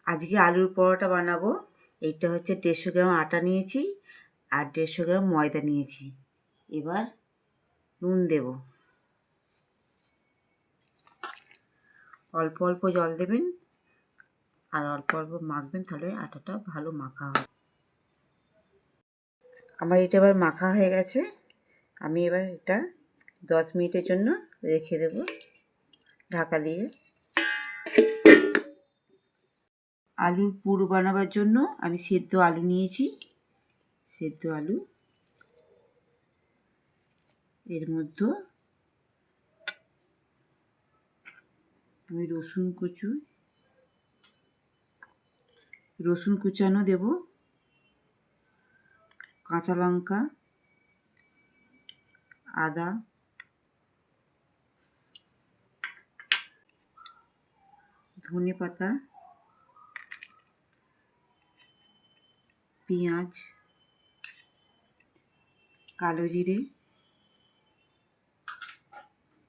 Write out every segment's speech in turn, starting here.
আজকে আলুর পরোটা বানাবো। এইটা হচ্ছে 150 গ্রাম আটা নিয়েছি আর 150 গ্রাম ময়দা নিয়েছি। এবার নুন দেব, অল্প অল্প জল দেবেন আর অল্প অল্প মাখবেন, তাহলে আটাটা ভালো মাখা হবে। আমার এটা এবার মাখা হয়ে গেছে। আমি এবার এটা 10 মিনিটের জন্য রেখে দেব ঢাকা দিয়ে। আলুর পুর বানাবার জন্য আমি সেদ্ধ আলু নিয়েছি। সেদ্ধ আলু এর মধ্যে আমি রসুন কুচানো দেব, কাঁচা লঙ্কা, আদা, ধনে পাতা, পেঁয়াজ, কালো জিরে,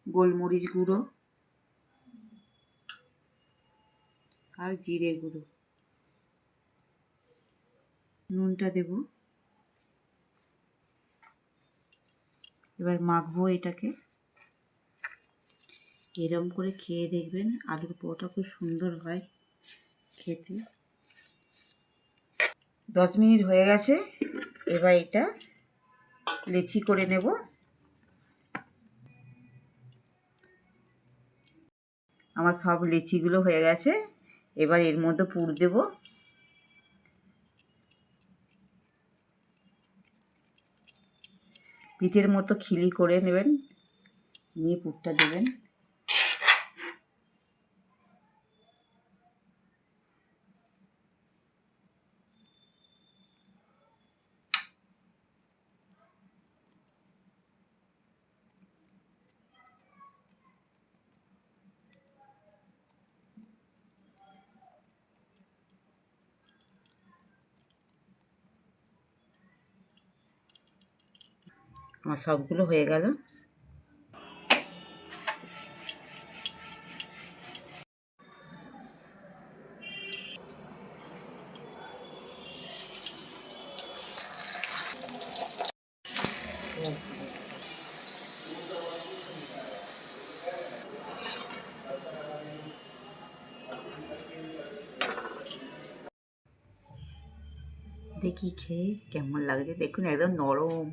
গোলমরিচ গুঁড়ো আর জিরে গুঁড়ো। নুনটা দেব। এবার মাখবো এটাকে। এরম করে খেয়ে দেখবেন, আলুর পরোটা খুব সুন্দর হয় খেতে। 10 মিনিট হয়ে গেছে। এবার এটা লেচি করে নেব। আমার সব লেচিগুলো হয়ে গেছে। এবার এর মধ্যে পুর দেব। পিঠের মতো খিলি করে নেবেন, নিয়ে পুরটা দেবেন। আমার সবগুলো হয়ে গেল। দেখি খেয়ে কেমন লাগছে। দেখুন একদম নরম।